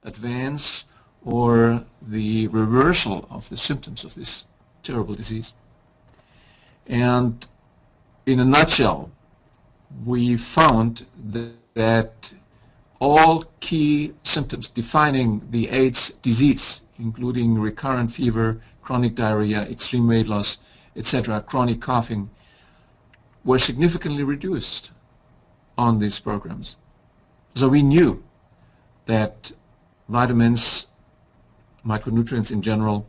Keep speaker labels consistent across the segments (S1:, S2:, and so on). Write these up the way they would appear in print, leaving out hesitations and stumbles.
S1: advance or the reversal of the symptoms of this terrible disease. And in a nutshell, we found that all key symptoms defining the AIDS disease, including recurrent fever, chronic diarrhea, extreme weight loss, etc., chronic coughing, were significantly reduced on these programs. So we knew that vitamins, micronutrients in general,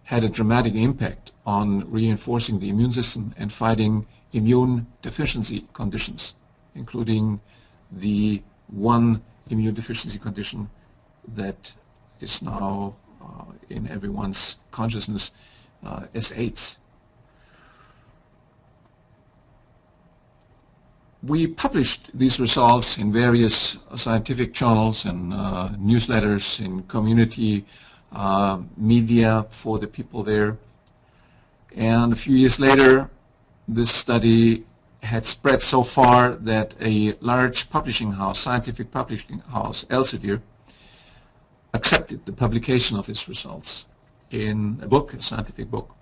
S1: had a dramatic impact on reinforcing the immune system and fighting immune deficiency conditions, including the one immune deficiency condition that is now in everyone's consciousness as AIDS. We published these results in various scientific journals and newsletters, in community media for the people there. And a few years later, this study had spread so far that a large publishing house, scientific publishing house, Elsevier, accepted the publication of these results in a book, a scientific book,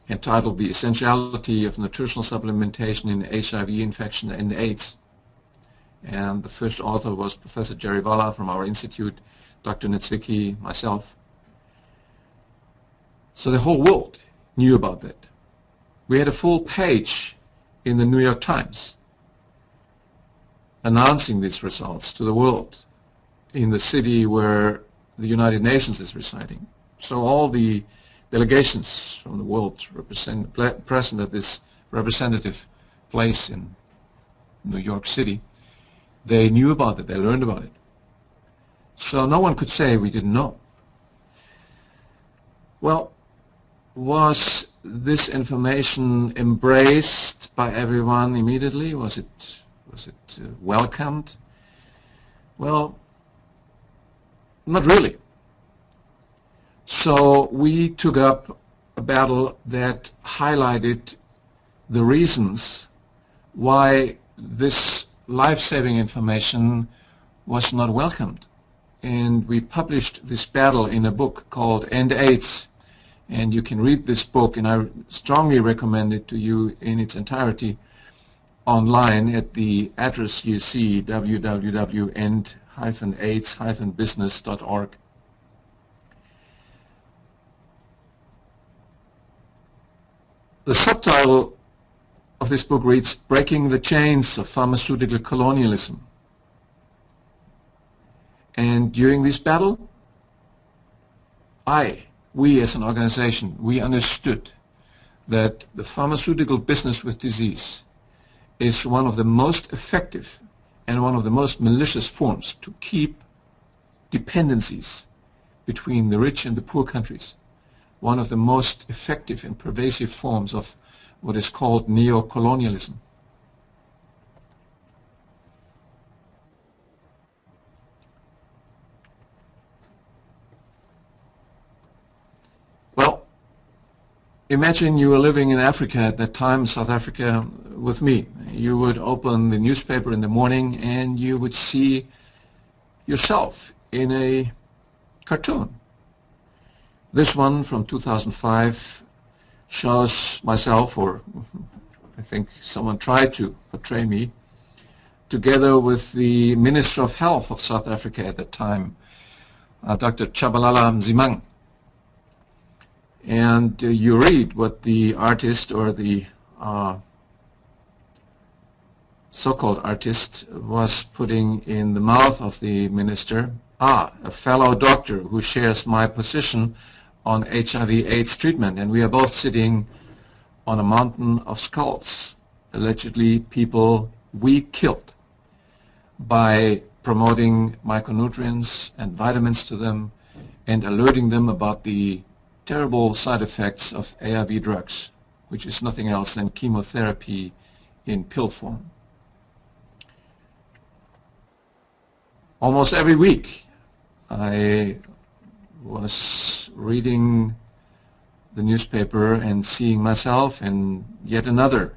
S1: entitled The Essentiality of Nutritional Supplementation in HIV Infection and AIDS. And the first author was Professor Jerry Valla from our institute, Dr. Nitzwicki, myself. So the whole world knew about that. We had a full page in the New York Times announcing these results to the world in the city where the United Nations is residing. So all the delegations from the world present at this representative place in New York City, they knew about it, they learned about it. So no one could say we didn't know. Well, was this information embraced by everyone immediately? Was it welcomed? Well, not really. So we took up a battle that highlighted the reasons why this life-saving information was not welcomed. And we published this battle in a book called End AIDS. And you can read this book, and I strongly recommend it to you in its entirety online at the address you see, www.end-aids-business.org. The subtitle of this book reads, Breaking the Chains of Pharmaceutical Colonialism. And during this battle, we as an organization, we understood that the pharmaceutical business with disease is one of the most effective and one of the most malicious forms to keep dependencies between the rich and the poor countries. One of the most effective and pervasive forms of what is called neo-colonialism. Well, imagine you were living in Africa at that time, South Africa, with me. You would open the newspaper in the morning and you would see yourself in a cartoon. This one from 2005 shows myself, or I think someone tried to portray me, together with the Minister of Health of South Africa at that time, Dr. Tshabalala Mzimang. And you read what the artist, or the so-called artist, was putting in the mouth of the minister. A fellow doctor who shares my position on HIV/AIDS treatment, and we are both sitting on a mountain of skulls, allegedly people we killed by promoting micronutrients and vitamins to them and alerting them about the terrible side effects of ARV drugs, which is nothing else than chemotherapy in pill form. Almost every week I was reading the newspaper and seeing myself in yet another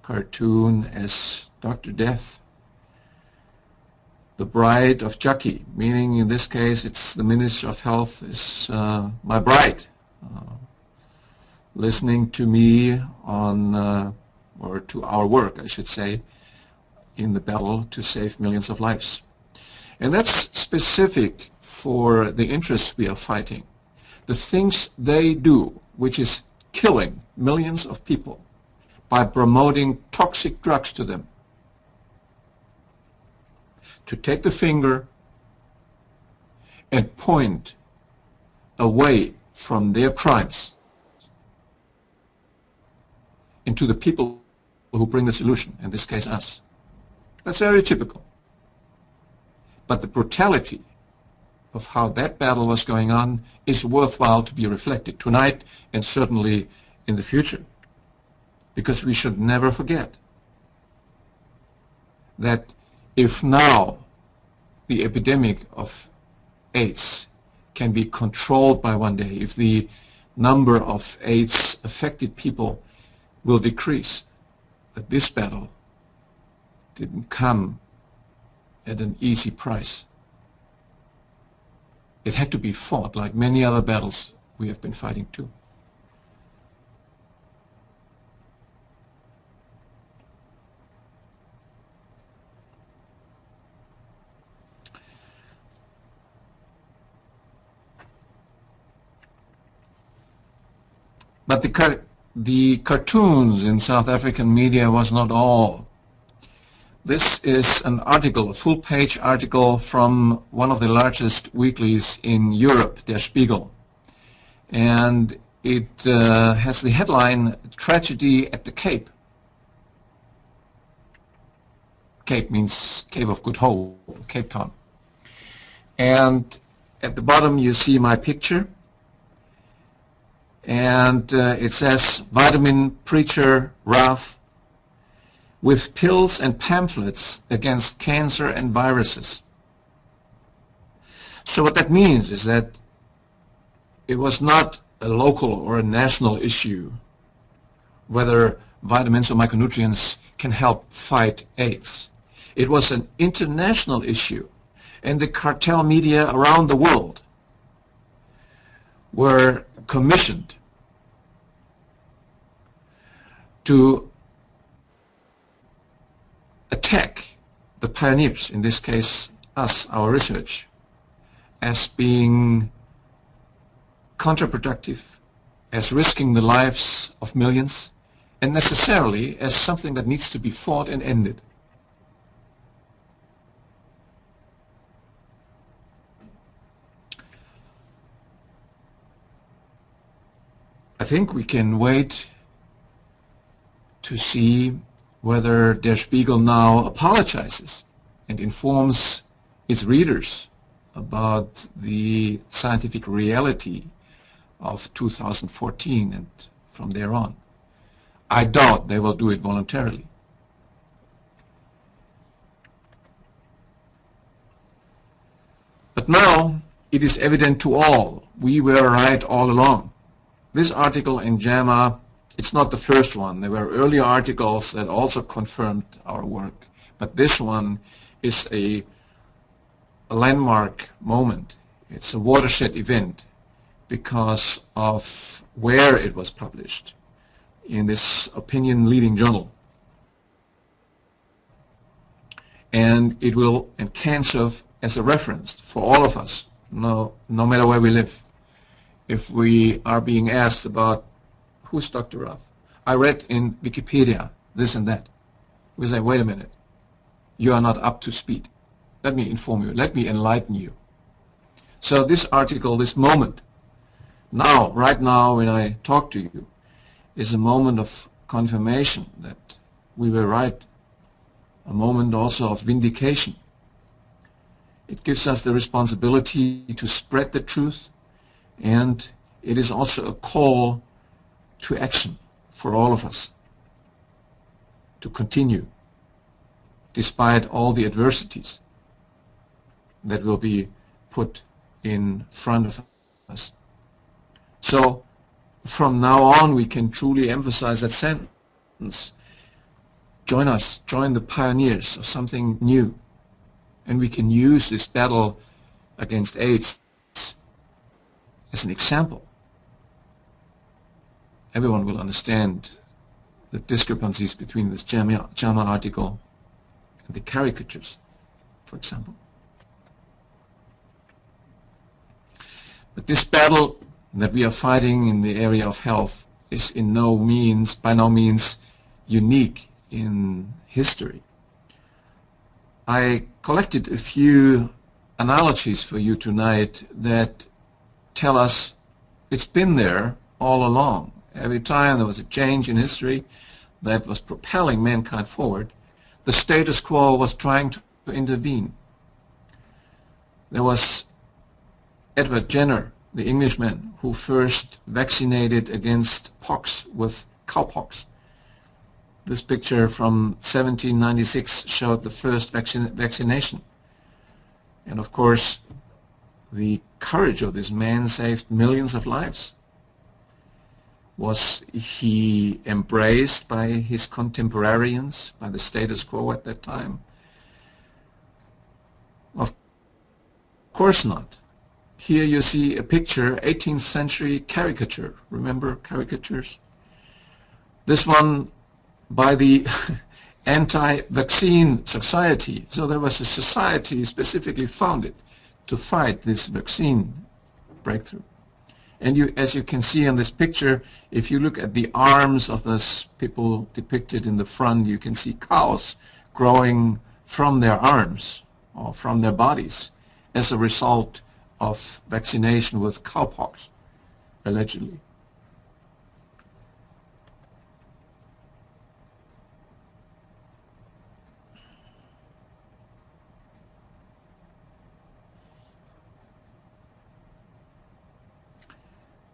S1: cartoon as Dr. Death. the bride of Jackie, meaning in this case it's the Minister of Health is my bride, listening to me on, or to our work, I should say, in the battle to save millions of lives. And that's specific for the interests we are fighting. The things they do, which is killing millions of people by promoting toxic drugs to them, to take the finger and point away from their crimes into the people who bring the solution, in this case us. That's very typical. But the brutality of how that battle was going on is worthwhile to be reflected tonight and certainly in the future. Because we should never forget that if now the epidemic of AIDS can be controlled by one day, if the number of AIDS affected people will decrease, that this battle didn't come at an easy price. It had to be fought like many other battles we have been fighting too. But the cartoons in South African media was not all. This is an article, a full-page article from one of the largest weeklies in Europe, Der Spiegel. And it has the headline, Tragedy at the Cape. Cape means Cape of Good Hope, Cape Town. And at the bottom you see my picture. And it says, vitamin preacher Rath with pills and pamphlets against cancer and viruses. So what that means is that it was not a local or a national issue whether vitamins or micronutrients can help fight AIDS. It was an international issue, and the cartel media around the world were commissioned to attack the pioneers, in this case us, our research, as being counterproductive, as risking the lives of millions, and necessarily as something that needs to be fought and ended. I think we can wait to see whether Der Spiegel now apologizes and informs its readers about the scientific reality of 2014 and from there on. I doubt they will do it voluntarily. But now it is evident to all, we were right all along. This article in JAMA, it's not the first one. There were earlier articles that also confirmed our work. But this one is a landmark moment. It's a watershed event because of where it was published, in this opinion-leading journal. And it will and can serve as a reference for all of us, no matter where we live. If we are being asked about who's Dr. Rath, I read in Wikipedia this and that. We say, wait a minute, you are not up to speed. Let me inform you, let me enlighten you. So this article, this moment, now, right now when I talk to you, is a moment of confirmation that we were right, a moment also of vindication. It gives us the responsibility to spread the truth, and it is also a call to action for all of us to continue despite all the adversities that will be put in front of us. So from now on we can truly emphasize that sentence. Join us, join the pioneers of something new, And we can use this battle against AIDS as an example. Everyone will understand the discrepancies between this JAMA article and the caricatures, for example. But this battle that we are fighting in the area of health is by no means unique in history. I collected a few analogies for you tonight that tell us it's been there all along. Every time there was a change in history that was propelling mankind forward, the status quo was trying to intervene. There was Edward Jenner, the Englishman, who first vaccinated against pox with cowpox. This picture from 1796 showed the first vaccination. And of course, the courage of this man saved millions of lives. Was he embraced by his contemporaries, by the status quo at that time? Of course not. Here you see a picture, 18th century caricature. Remember caricatures? This one by the anti-vaccine society. So there was a society specifically founded to fight this vaccine breakthrough. And as you can see in this picture, if you look at the arms of those people depicted in the front, you can see cows growing from their arms or from their bodies as a result of vaccination with cowpox, allegedly.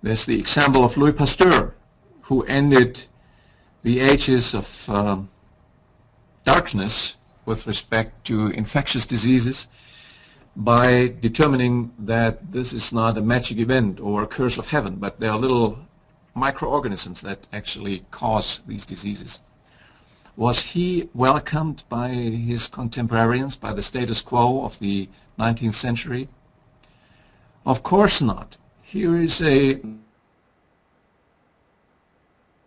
S1: There's the example of Louis Pasteur, who ended the ages of darkness with respect to infectious diseases by determining that this is not a magic event or a curse of heaven, but there are little microorganisms that actually cause these diseases. Was he welcomed by his contemporaries, by the status quo of the 19th century? Of course not. Here is a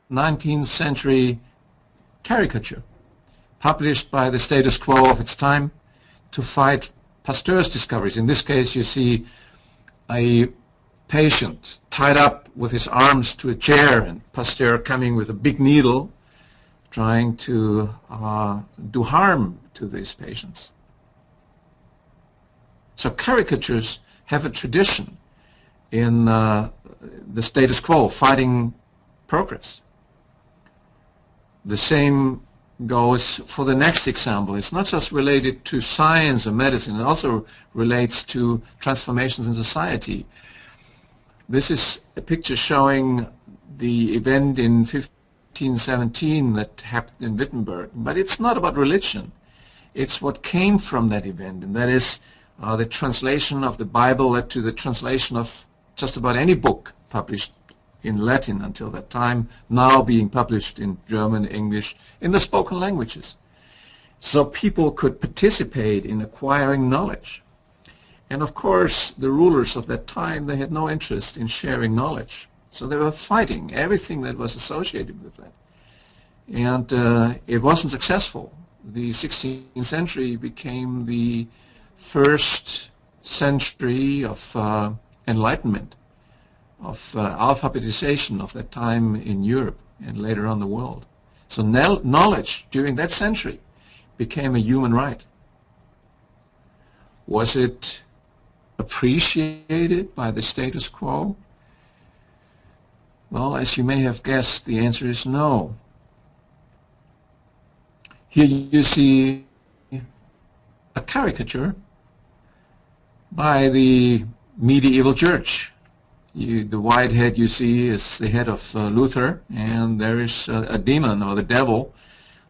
S1: 19th century caricature published by the status quo of its time to fight Pasteur's discoveries. In this case, you see a patient tied up with his arms to a chair and Pasteur coming with a big needle trying to do harm to these patients. So caricatures have a tradition in the status quo, fighting progress. The same goes for the next example. It's not just related to science or medicine, it also relates to transformations in society. This is a picture showing the event in 1517 that happened in Wittenberg, but it's not about religion. It's what came from that event, and that is the translation of the Bible led to the translation of just about any book published in Latin until that time, now being published in German, English, in the spoken languages. So people could participate in acquiring knowledge. And of course, the rulers of that time, they had no interest in sharing knowledge. So they were fighting everything that was associated with that. And it wasn't successful. The 16th century became the first century of enlightenment, of alphabetization of that time in Europe and later on the world. So knowledge during that century became a human right. Was it appreciated by the status quo? Well, as you may have guessed, the answer is no. Here you see a caricature by the medieval church. The white head you see is the head of Luther, and there is a demon or the devil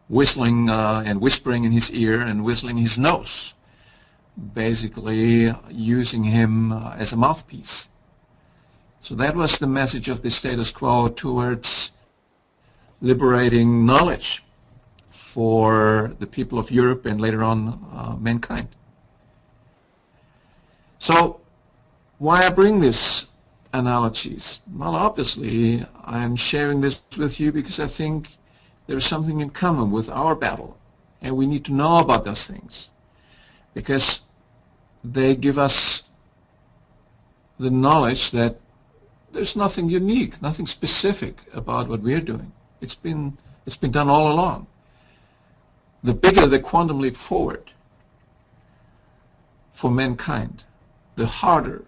S1: whistling and whispering in his ear and whistling his nose, basically using him as a mouthpiece. So that was the message of the status quo towards liberating knowledge for the people of Europe and later on mankind. So why I bring this analogies? Well, obviously I'm sharing this with you because I think there is something in common with our battle, and we need to know about those things because they give us the knowledge that there's nothing unique, nothing specific about what we're doing. It's been done all along. The bigger the quantum leap forward for mankind, the harder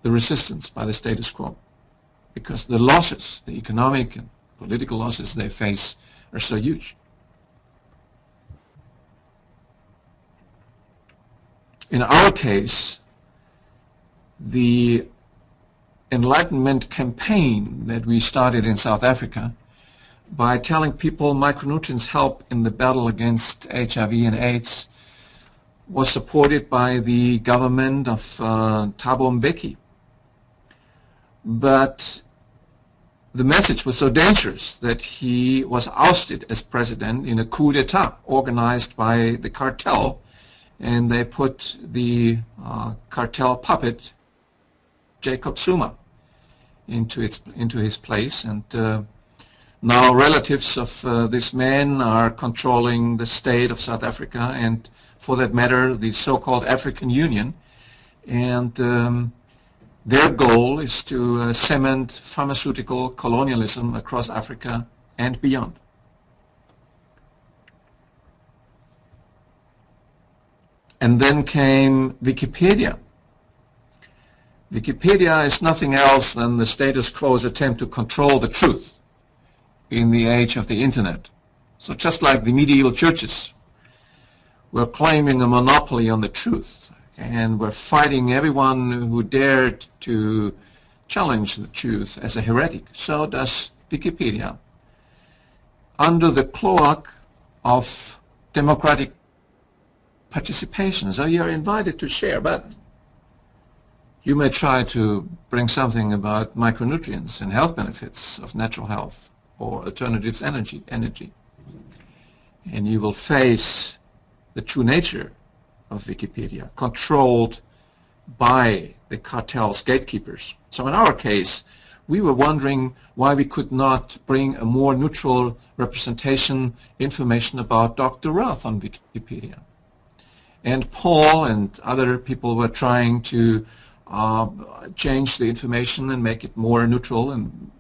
S1: the resistance by the status quo, because the losses, the economic and political losses they face are so huge. In our case, the Enlightenment campaign that we started in South Africa by telling people micronutrients help in the battle against HIV and AIDS was supported by the government of Thabo Mbeki. But the message was so dangerous that he was ousted as president in a coup d'etat organized by the cartel, and they put the cartel puppet Jacob Zuma into his place, and now relatives of this man are controlling the state of South Africa, and for that matter the so-called African Union, and their goal is to cement pharmaceutical colonialism across Africa and beyond. And then came Wikipedia. Wikipedia is nothing else than the status quo's attempt to control the truth in the age of the internet. So just like the medieval churches were claiming a monopoly on the truth, and were fighting everyone who dared to challenge the truth as a heretic, so does Wikipedia. Under the cloak of democratic participation, so you're invited to share, but you may try to bring something about micronutrients and health benefits of natural health or alternatives energy, and you will face the true nature of Wikipedia, controlled by the cartel's gatekeepers. So in our case, we were wondering why we could not bring a more neutral representation information about Dr. Rath on Wikipedia. And Paul and other people were trying to change the information and make it more neutral and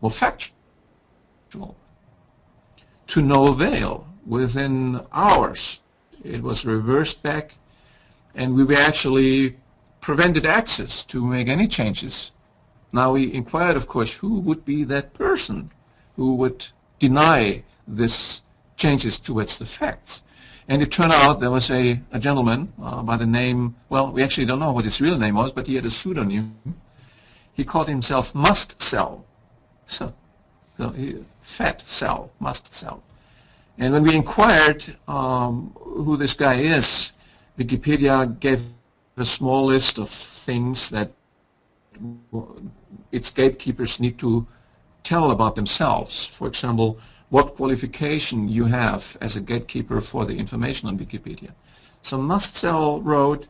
S1: more factual. To no avail. Within hours, it was reversed back, and we were actually prevented access to make any changes. Now we inquired, of course, who would be that person who would deny this changes towards the facts. And it turned out there was a gentleman by the name, well, we actually don't know what his real name was, but he had a pseudonym. He called himself Must Cell. So fat cell, must cell. And when we inquired who this guy is, Wikipedia gave a small list of things that its gatekeepers need to tell about themselves. For example, what qualification you have as a gatekeeper for the information on Wikipedia. So Mustcell wrote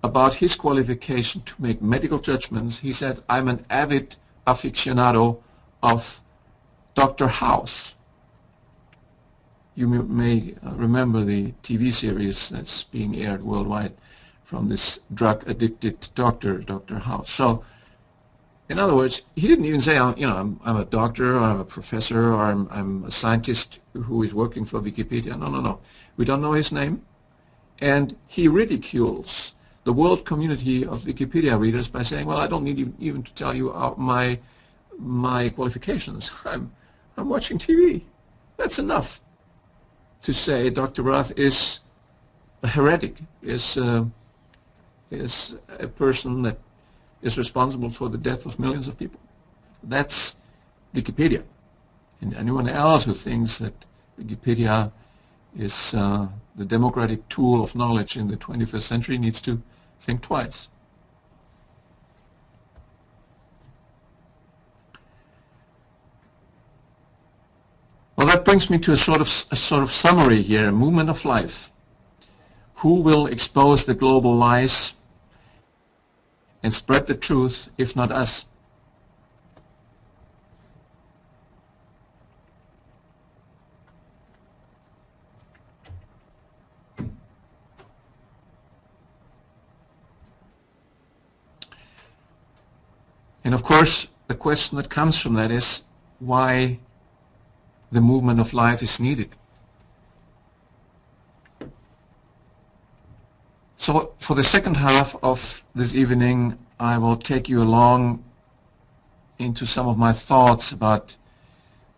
S1: about his qualification to make medical judgments. He said, I'm an avid aficionado of Dr. House. You may remember the TV series that's being aired worldwide from this drug-addicted doctor, Dr. House. So, in other words, he didn't even say, I'm a doctor, or I'm a professor, or I'm a scientist who is working for Wikipedia. No. We don't know his name. And he ridicules the world community of Wikipedia readers by saying, well, I don't need even to tell you my qualifications. I'm watching TV. That's enough to say Dr. Rath is a heretic, is a person that is responsible for the death of millions of people. That's Wikipedia. And anyone else who thinks that Wikipedia is the democratic tool of knowledge in the 21st century needs to think twice. Well, that brings me to a sort of summary here, a movement of life. Who will expose the global lies and spread the truth if not us? And of course, the question that comes from that is why the movement of life is needed. So for the second half of this evening, I will take you along into some of my thoughts about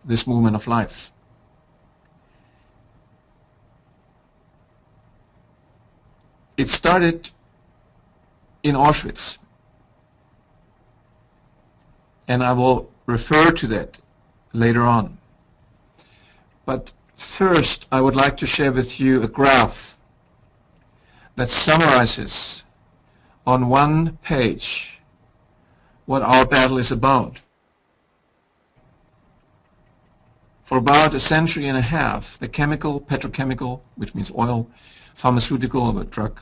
S1: this movement of life. It started in Auschwitz, and I will refer to that later on. But first, I would like to share with you a graph that summarizes on one page what our battle is about. For about a century and a half, the chemical, petrochemical, which means oil, pharmaceutical, the drug,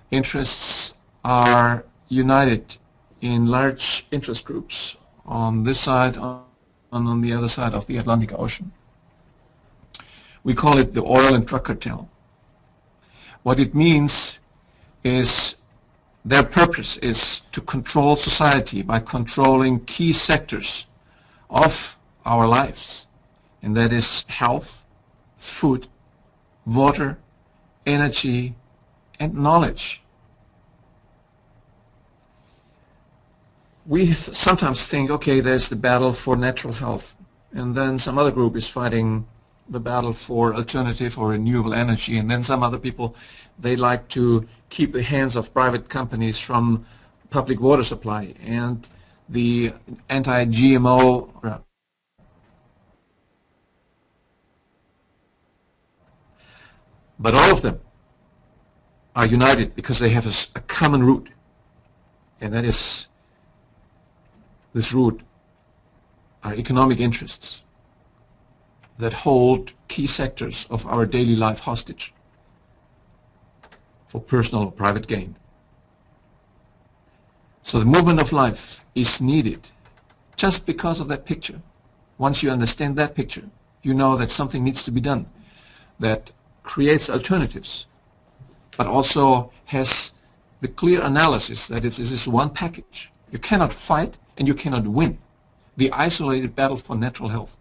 S1: interests are united in large interest groups on this side and on the other side of the Atlantic Ocean. We call it the oil and drug cartel. What it means is their purpose is to control society by controlling key sectors of our lives, and that is health, food, water, energy, and knowledge. We sometimes think, okay, there's the battle for natural health, and then some other group is fighting the battle for alternative or renewable energy, and then some other people, they like to keep the hands of private companies from public water supply and the anti-GMO. But all of them are united because they have a common root, and that is, this root are economic interests that hold key sectors of our daily life hostage for personal or private gain. So the movement of life is needed just because of that picture. Once you understand that picture, you know that something needs to be done that creates alternatives, but also has the clear analysis that this is one package. You cannot fight and you cannot win the isolated battle for natural health.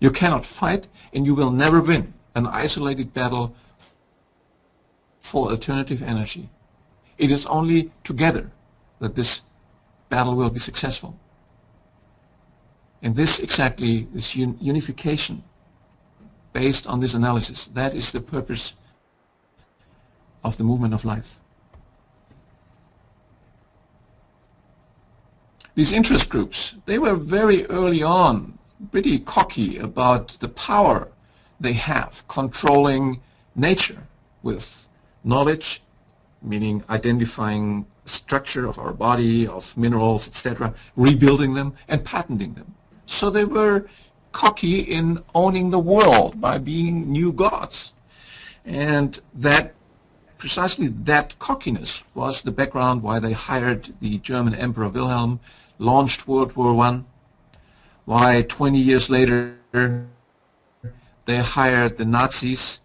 S1: You cannot fight and you will never win an isolated battle for alternative energy. It is only together that this battle will be successful. And this exactly, this unification based on this analysis, that is the purpose of the movement of life. These interest groups, they were very early on pretty cocky about the power they have controlling nature with knowledge, meaning identifying structure of our body, of minerals, etc., rebuilding them and patenting them. So they were cocky in owning the world by being new gods. And that precisely that cockiness was the background why they hired the German Emperor Wilhelm, launched World War I, why 20 years later they hired the Nazis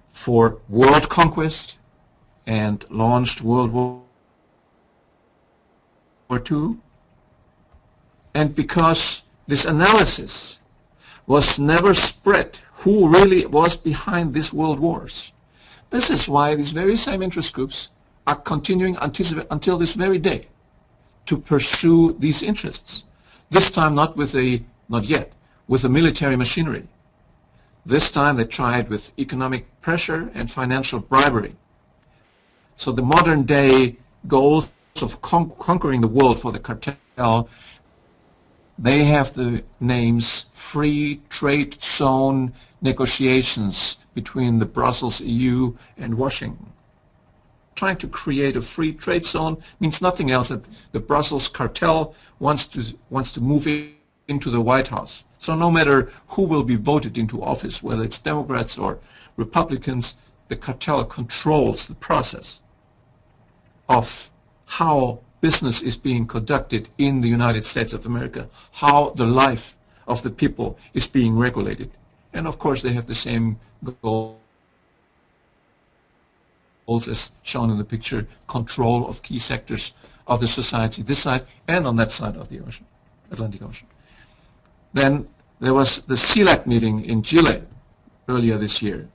S1: for world conquest and launched World War II. And because this analysis was never spread, who really was behind these world wars. This is why these very same interest groups are continuing until this very day to pursue these interests. This time not yet, with a military machinery. This time they tried with economic pressure and financial bribery. So the modern day goals of conquering the world for the cartel, they have the names free trade zone negotiations between the Brussels EU and Washington. Trying to create a free trade zone means nothing else that the Brussels cartel wants to move into the White House. So no matter who will be voted into office, whether it's Democrats or Republicans, the cartel controls the process of how business is being conducted in the United States of America, how the life of the people is being regulated. And of course they have the same goals as shown in the picture, control of key sectors of the society, this side and on that side of the ocean, Atlantic Ocean. Then there was the CELAC meeting in Chile earlier this year.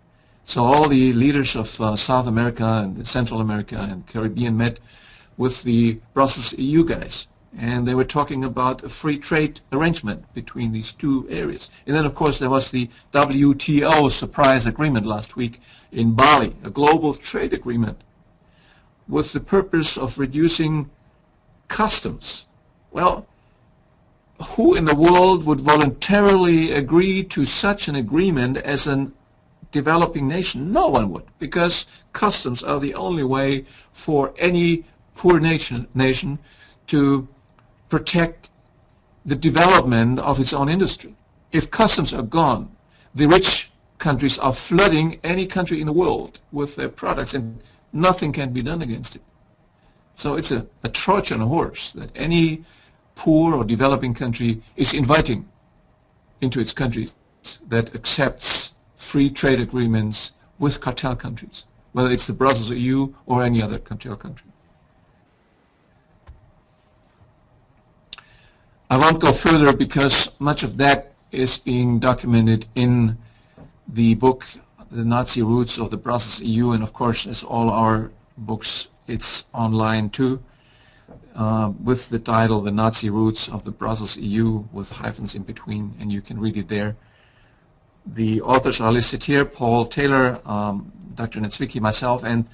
S1: So all the leaders of South America and Central America and Caribbean met with the Brussels EU guys, and they were talking about a free trade arrangement between these two areas. And then of course there was the WTO surprise agreement last week in Bali, a global trade agreement with the purpose of reducing customs. Well, who in the world would voluntarily agree to such an agreement as a developing nation? No one would, because customs are the only way for any poor nation to protect the development of its own industry. If customs are gone, the rich countries are flooding any country in the world with their products, and nothing can be done against it. So it's a Trojan horse that any poor or developing country is inviting into its countries that accepts free trade agreements with cartel countries, whether it's the Brussels EU or any other cartel country. I won't go further because much of that is being documented in the book, The Nazi Roots of the Brussels EU, and of course, as all our books, it's online too, with the title, The Nazi Roots of the Brussels EU, with hyphens in between, and you can read it there. The authors are listed here: Paul Taylor, Dr. Niedzwiecki, myself, and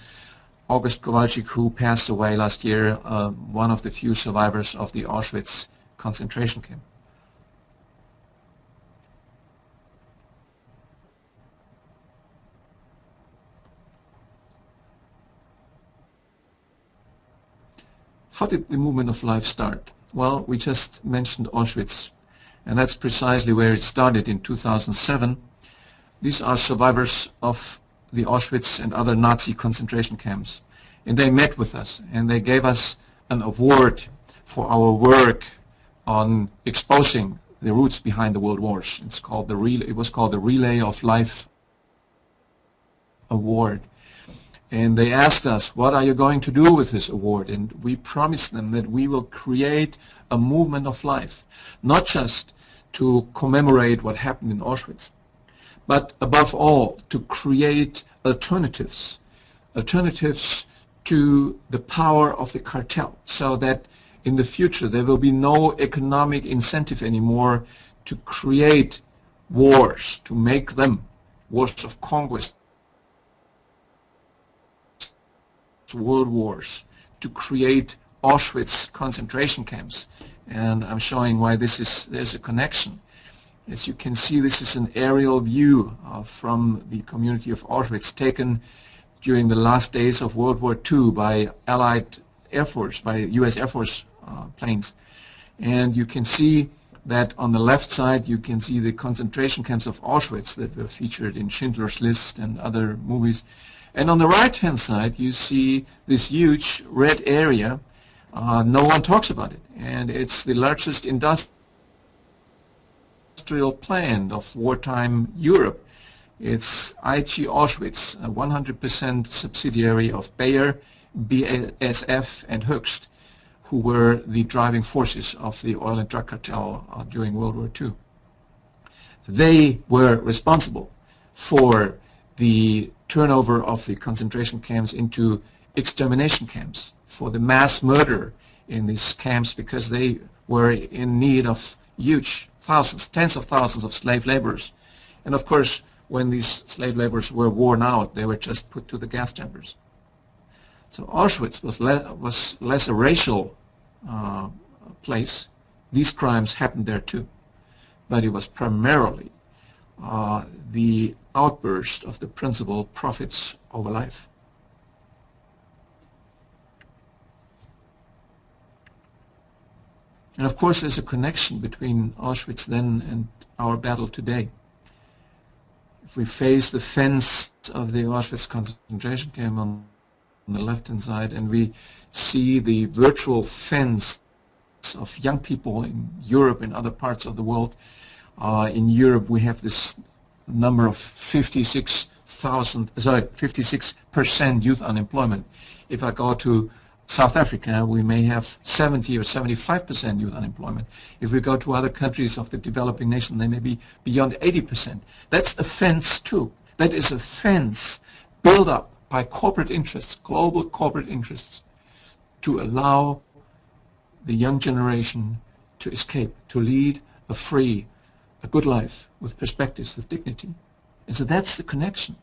S1: August Kowalczyk, who passed away last year, one of the few survivors of the Auschwitz concentration camp. How did the movement of life start? Well, we just mentioned Auschwitz, and that's precisely where it started in 2007. These are survivors of the Auschwitz and other Nazi concentration camps, and they met with us, and they gave us an award for our work on exposing the roots behind the world wars. It's called it was called the Relay of Life Award. And they asked us, what are you going to do with this award? And we promised them that we will create a movement of life, not just to commemorate what happened in Auschwitz, but above all to create alternatives to the power of the cartel, so that in the future there will be no economic incentive anymore to create wars, to make them wars of conquest, world wars, to create Auschwitz concentration camps. And I'm showing why there's a connection. As you can see, this is an aerial view from the community of Auschwitz, taken during the last days of World War II by Allied Air Force, by US Air Force planes. And you can see that on the left side you can see the concentration camps of Auschwitz that were featured in Schindler's List and other movies. And on the right-hand side, you see this huge red area. No one talks about it. And it's the largest industrial plant of wartime Europe. It's IG Auschwitz, a 100% subsidiary of Bayer, BASF, and Höchst, who were the driving forces of the oil and drug cartel during World War II. They were responsible for the turnover of the concentration camps into extermination camps, for the mass murder in these camps, because they were in need of huge thousands, tens of thousands of slave laborers. And of course, when these slave laborers were worn out, they were just put to the gas chambers. So Auschwitz was less a racial place. These crimes happened there too. But it was primarily the outburst of the principle profits over life. And of course there's a connection between Auschwitz then and our battle today. if we face the fence of the Auschwitz concentration camp on the left-hand side, and we see the virtual fence of young people in Europe and other parts of the world. In Europe, we have this number of 56% youth unemployment. If I go to South Africa, we may have 70 or 75% youth unemployment. If we go to other countries of the developing nation, they may be beyond 80%. That's a fence too. That is a fence built up by corporate interests, global corporate interests, to allow the young generation to escape, to lead a free, a good life with perspectives, with dignity. And so that's the connection.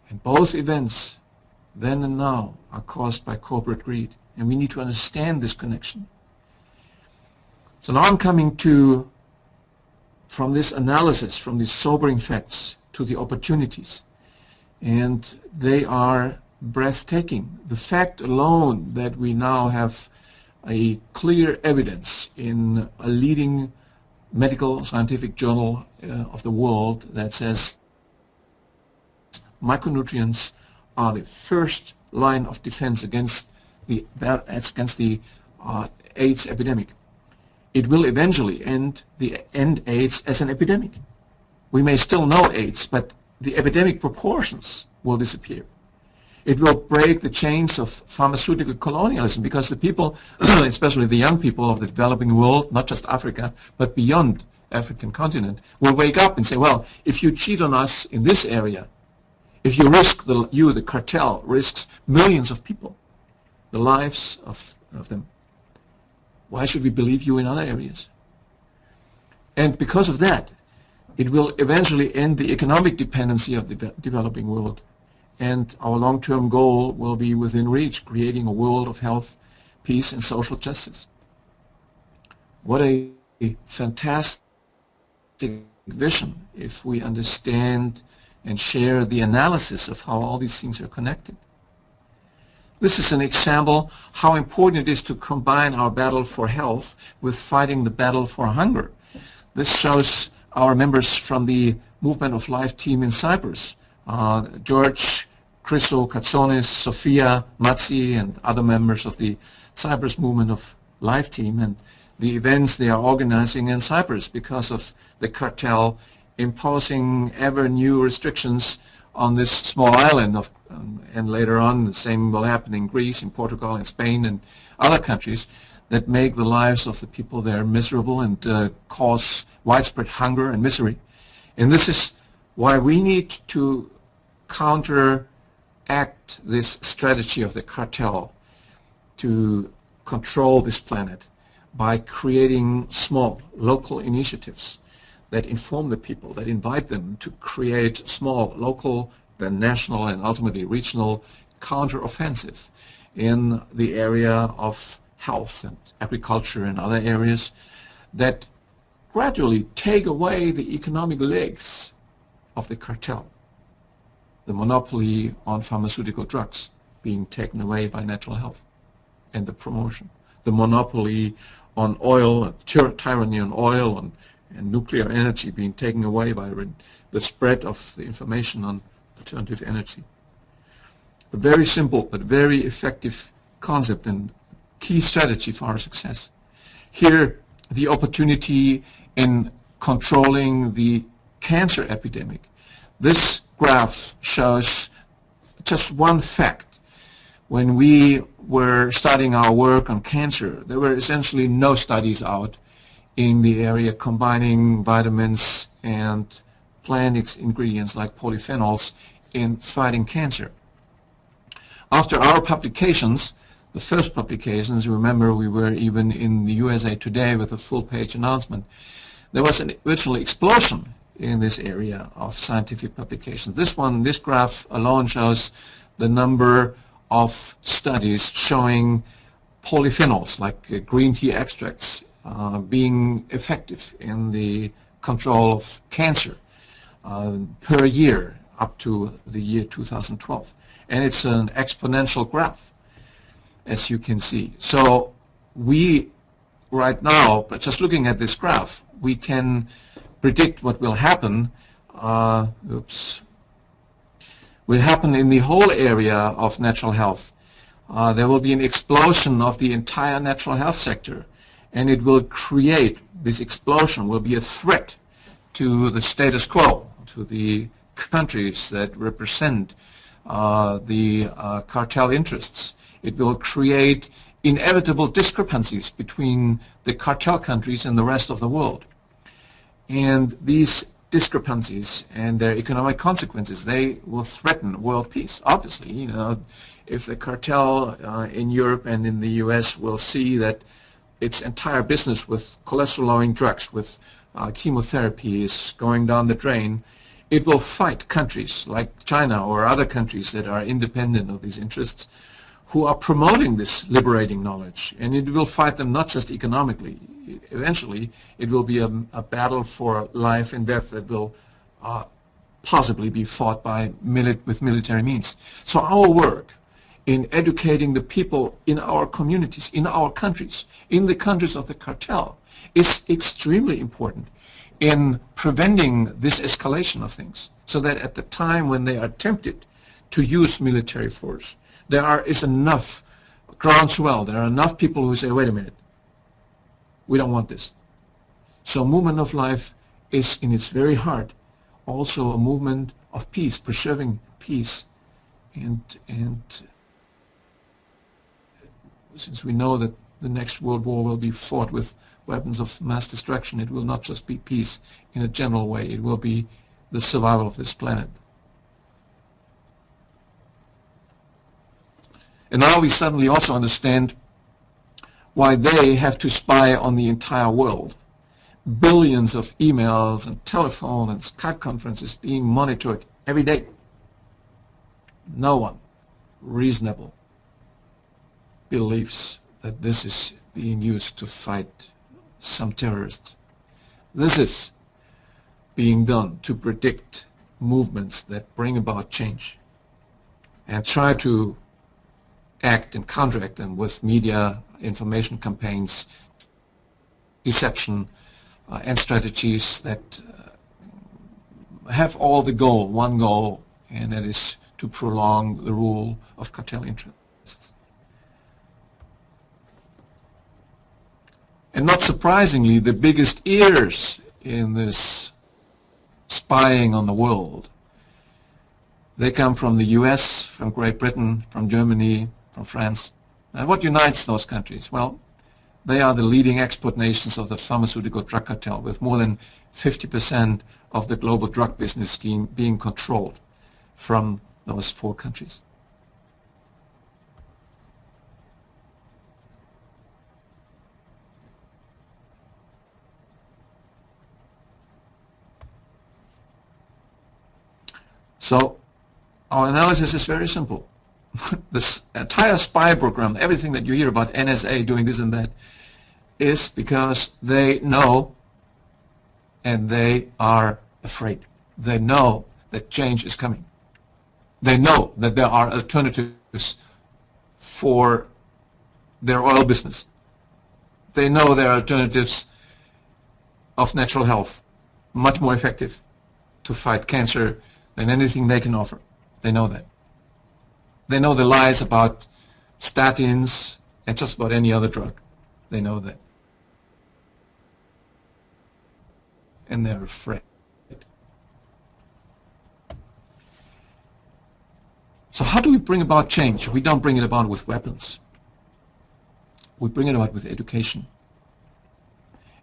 S1: And both events, then and now, are caused by corporate greed. And we need to understand this connection. So now I'm coming to, from this analysis, from these sobering facts, to the opportunities. And they are breathtaking. The fact alone that we now have a clear evidence in a leading medical scientific journal of the world that says micronutrients are the first line of defense against the AIDS epidemic. It will eventually end AIDS as an epidemic. We may still know AIDS, but the epidemic proportions will disappear. It will break the chains of pharmaceutical colonialism, because the people, especially the young people of the developing world, not just Africa, but beyond African continent, will wake up and say, well, if you cheat on us in this area, if you risk, the cartel risks millions of people, the lives of them, why should we believe you in other areas? And because of that, it will eventually end the economic dependency of the developing world. And our long-term goal will be within reach, creating a world of health, peace, and social justice. What a fantastic vision if we understand and share the analysis of how all these things are connected. This is an example how important it is to combine our battle for health with fighting the battle for hunger. This shows our members from the Movement of Life team in Cyprus. George, Chriso, Katsonis, Sofia, Matsi, and other members of the Cyprus Movement of Life team, and the events they are organizing in Cyprus because of the cartel imposing ever new restrictions on this small island and later on the same will happen in Greece, in Portugal, in Spain, and other countries that make the lives of the people there miserable and cause widespread hunger and misery. And this is why we need to counteract this strategy of the cartel to control this planet by creating small local initiatives that inform the people, that invite them to create small local, then national, and ultimately regional counter-offensive in the area of health and agriculture and other areas that gradually take away the economic legs of the cartel. The monopoly on pharmaceutical drugs being taken away by natural health and the promotion. The monopoly on oil, tyranny on oil and nuclear energy being taken away by the spread of the information on alternative energy. A very simple but very effective concept and key strategy for our success. Here, the opportunity in controlling the cancer epidemic. This graph shows just one fact. When we were starting our work on cancer, there were essentially no studies out in the area combining vitamins and plant ingredients like polyphenols in fighting cancer. After our publications, the first publications, remember we were even in the USA Today with a full-page announcement, there was a virtual explosion in this area of scientific publications. This graph alone shows the number of studies showing polyphenols, like green tea extracts, being effective in the control of cancer per year up to the year 2012. And it's an exponential graph, as you can see. So we, right now, but just looking at this graph, we can predict what will happen will happen in the whole area of natural health. There will be an explosion of the entire natural health sector, and it will create, this explosion will be a threat to the status quo, to the countries that represent the cartel interests. It will create inevitable discrepancies between the cartel countries and the rest of the world. And these discrepancies and their economic consequences, they will threaten world peace. Obviously, you know, if the cartel in Europe and in the US will see that its entire business with cholesterol-lowering drugs, with chemotherapy is going down the drain, it will fight countries like China or other countries that are independent of these interests, who are promoting this liberating knowledge. And it will fight them not just economically. Eventually, it will be a battle for life and death that will possibly be fought by with military means. So our work in educating the people in our communities, in our countries, in the countries of the cartel, is extremely important in preventing this escalation of things, so that at the time when they are tempted to use military force, there is enough groundswell, there are enough people who say, wait a minute, we don't want this. So movement of life is in its very heart also a movement of peace, preserving peace. And since we know that the next world war will be fought with weapons of mass destruction, it will not just be peace in a general way, it will be the survival of this planet. And now we suddenly also understand why they have to spy on the entire world. Billions of emails and telephone and Skype conferences being monitored every day. No one reasonable believes that this is being used to fight some terrorists. This is being done to predict movements that bring about change and try to act and counteract them with media, information campaigns, deception, and strategies that have all the goal, one goal, and that is to prolong the rule of cartel interests. And not surprisingly, the biggest ears in this spying on the world, they come from the US, from Great Britain, from Germany, from France. And what unites those countries? Well, they are the leading export nations of the pharmaceutical drug cartel, with more than 50% of the global drug business scheme being controlled from those four countries. So our analysis is very simple. This entire spy program, everything that you hear about NSA doing this and that, is because they know and they are afraid. They know that change is coming. They know that there are alternatives for their oil business. They know there are alternatives of natural health, much more effective to fight cancer than anything they can offer. They know that. They know the lies about statins and just about any other drug. They know that. And they're afraid. So how do we bring about change? We don't bring it about with weapons. We bring it about with education.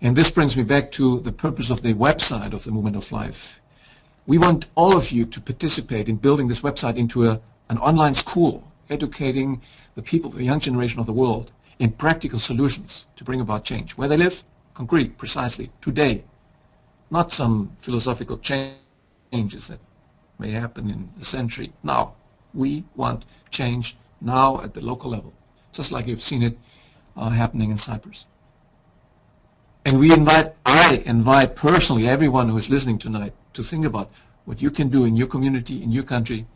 S1: And this brings me back to the purpose of the website of the Movement of Life. We want all of you to participate in building this website into an online school, educating the people, the young generation of the world, in practical solutions to bring about change. Where they live, concrete, precisely, today. Not some philosophical changes that may happen in a century. Now, we want change now at the local level, just like you've seen it happening in Cyprus. And I invite personally everyone who is listening tonight to think about what you can do in your community, in your country,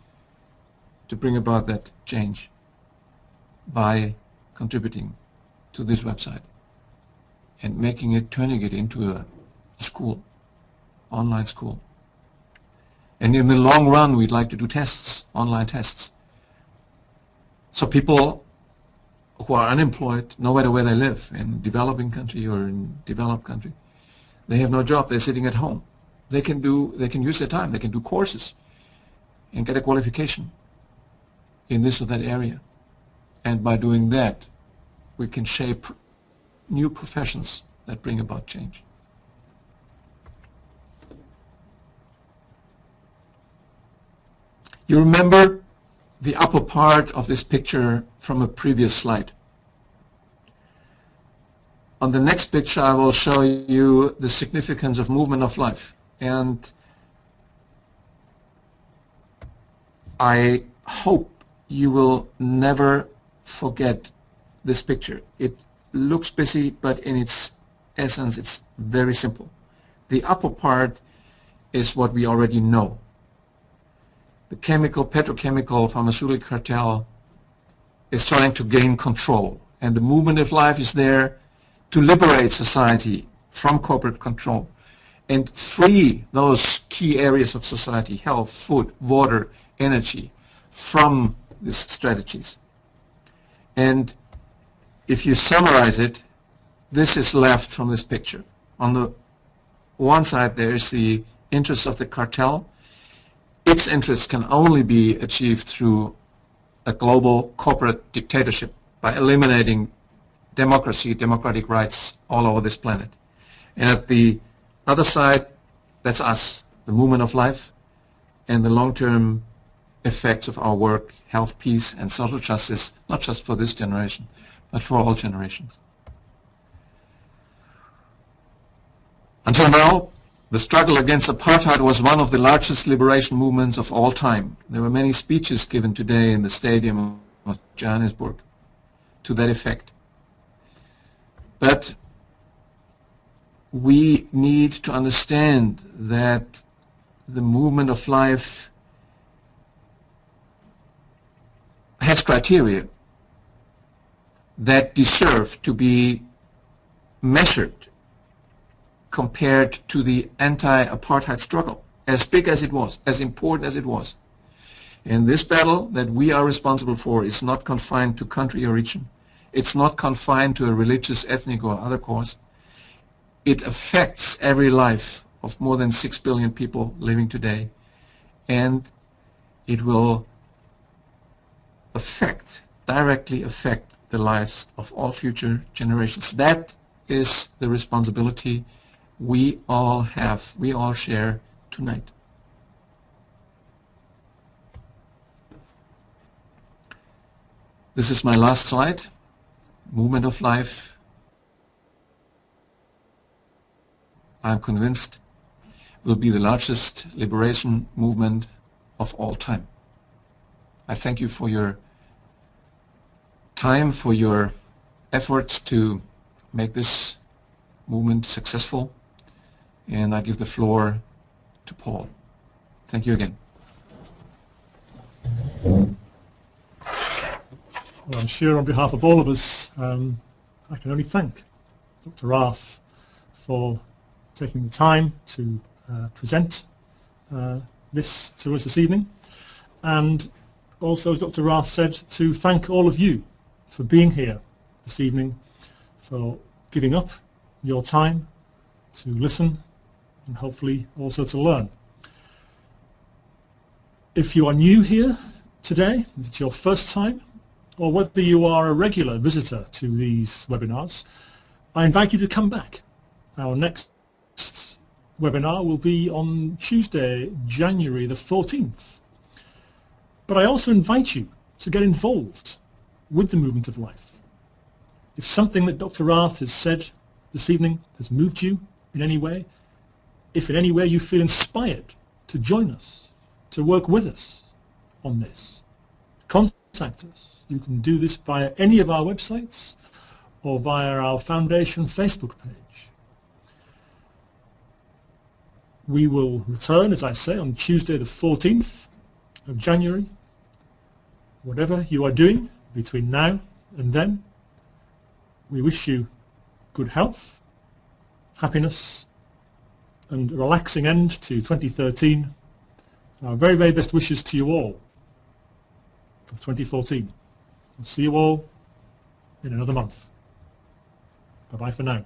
S1: to bring about that change by contributing to this website and turning it into a school, online school. And in the long run, we'd like to do tests, online tests. So people who are unemployed, no matter where they live, in developing country or in developed country, they have no job, they're sitting at home. They can use their time, they can do courses and get a qualification in this or that area. And by doing that, we can shape new professions that bring about change. You remember the upper part of this picture from a previous slide. On the next picture, I will show you the significance of movement of life. And I hope you will never forget this picture. It looks busy, but in its essence, it's very simple. The upper part is what we already know. The chemical, petrochemical, pharmaceutical cartel is trying to gain control, and the movement of life is there to liberate society from corporate control and free those key areas of society, health, food, water, energy, from these strategies. And if you summarize it, this is left from this picture. On the one side, there is the interest of the cartel. Its interests can only be achieved through a global corporate dictatorship by eliminating democracy, democratic rights all over this planet. And at the other side, that's us, the movement of life and the long-term effects of our work, health, peace, and social justice, not just for this generation, but for all generations. Until now, the struggle against apartheid was one of the largest liberation movements of all time. There were many speeches given today in the stadium of Johannesburg to that effect. But we need to understand that the movement of life has criteria that deserve to be measured compared to the anti-apartheid struggle, as big as it was, as important as it was. And this battle that we are responsible for is not confined to country or region. It's not confined to a religious, ethnic, or other cause. It affects every life of more than 6 billion people living today, and it will directly affect the lives of all future generations. That is the responsibility we all have, we all share tonight. This is my last slide. Movement of life, I'm convinced, will be the largest liberation movement of all time. I thank you for your time, for your efforts to make this movement successful, and I give the floor to Paul. Thank you again.
S2: Well, I'm sure on behalf of all of us, I can only thank Dr. Rath for taking the time to present this to us this evening, and also, as Dr. Rath said, to thank all of you for being here this evening, for giving up your time to listen and hopefully also to learn. If you are new here today, if it's your first time, or whether you are a regular visitor to these webinars, I invite you to come back. Our next webinar will be on Tuesday, January the 14th. But I also invite you to get involved with the movement of life. If something that Dr. Rath has said this evening has moved you in any way, if in any way you feel inspired to join us, to work with us on this, contact us. You can do this via any of our websites or via our Foundation Facebook page. We will return, as I say, on Tuesday the 14th of January. Whatever you are doing between now and then, we wish you good health, happiness, and a relaxing end to 2013. Our very, very best wishes to you all for 2014. We'll see you all in another month. Bye-bye for now.